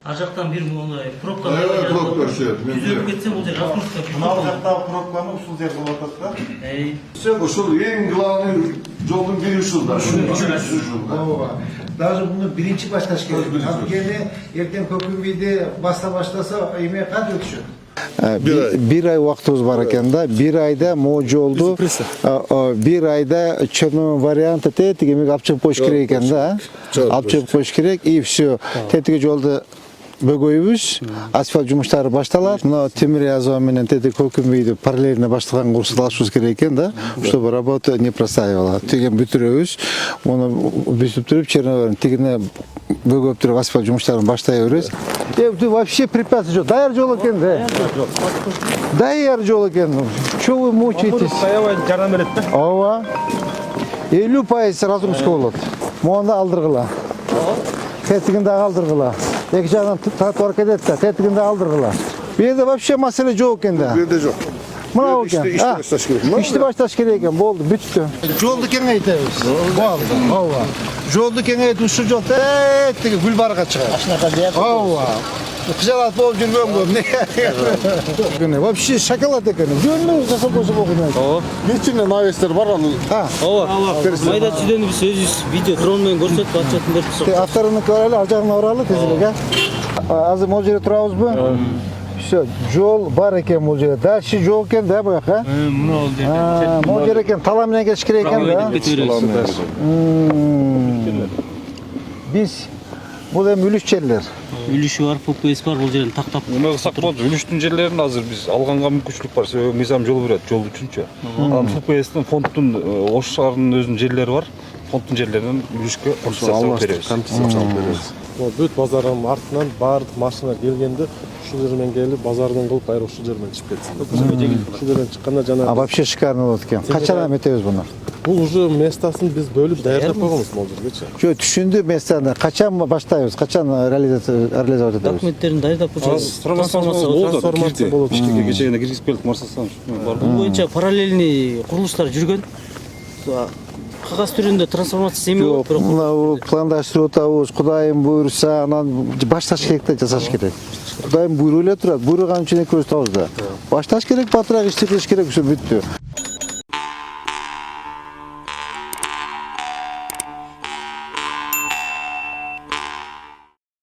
Ар жақтан бир мондай пробка пробка түзөлүп кетсе бул жер раскрутка Мынау жақтағы пробканы ушул жер болуп атат да. Ушул эң главный жолдун бири ушулда. Ооба. Даже буну биринчи башташ керек. Анткени эртең көкүмбүйдү баста баштаса эме канча өтүшөт? Bir ay vaktimiz var ekan da, bir ayda mo'cu oldu. Bir ayda çözüm variantı tetik alып чыгып коюш керек ekan da. Alып чыгып коюш керек и все. Тетиги жолду бөгөйбүз, асфальт жумуштары башталат. Мына темир язуу менен тетиги көкүмбүйдү параллельно башталган курсду алышыбыз керек экен да, чтобы работа не простаивала. Тиген бүтүрөбүз. Муну бүтүп туруп черноварын тигине бөгөп туруп асфальт жумуштарын баштай беребиз. Тут вообще препятствий жоқ. Даяр жол екен, да? Даяр жол екен. Что вы мучаетесь? Жардам берет да? Ооба. 50% разгрузка болот. Монда алдыргыла. Тетигинде алдыргыла. Эки жагынан тротуар кетет да, тетигинде алдыргыла. Бу жерде вообще маселе жок экен да. Бу жерде жок. Мына экен. Ишти башташ керек. Ишти башташ керек экен. Болду, бүттү. Жолду кеңейтебиз. Болду. Ооба. Жолду кеңейтип ушул жол тетиги Гүлбарга чыгат. Ашынака жер. Ооба. Кыжалат болуп жүргөнгө эмне? Вообще шоколад экен. Жөнүнө жасап койсо болот. Ооба. Нечинен навестер бар анын. майда чүйдөнү биз өзүбүз видео дрон менен көрсөтүп атчатын берип Те авторуну көрөлү, ал жагына баралы тезирээк, Азыр могул жерде турабызбы? Все, жол бар экен бул жерде. Дальше жол экен да буяка. мына ол жерде Могул жер экен, тала менен кетиш керек экен да. Биз бул эми үлүш жерлер. үлүшү бар, ППС бар, бул жерин тактап Эме кылсак болот. Үлүштүн жерлерин азыр биз алганга мүмкүнчүлүк бар. Себеби мыйзам жол берет, жол үчүнчү. Анан ФПСтин фондтун Ош шаарынын өзүнүн жерлери бар. Фондтун жерлеринен үлүшкө компенсация беребиз. Бүт базардын артынан баардык машина келгенде ушул жермен келип базардын кылып кайра ушул жермен чыгып кетсин. Ушул жерден чыкканда жана А вообще шикарно болот экен. Качан эметебиз буну? бул уже местасын биз бөлүп даярдап койгонбуз могул жергечи. Жо түшүндү местаны. Качан баштайбыз? Качан реализовать этебиз? документтерин даярдап Трансформация болот. Ишке кечегине киргизип келдик, Марсастан бар. бул боюнча параллельный курулуштар жүргөн. Кагаз түрүндө трансформация эми болуп, Жок, мына пландаштырып атабыз. Кудайым буйруса, анан башташ керек да, жасаш керек. Кудайым буйруп эле турат. Буйруган үчүн экөөбүз табыз да. Башташ керек, батыраак ишти кылыш керек, ушу бүттү.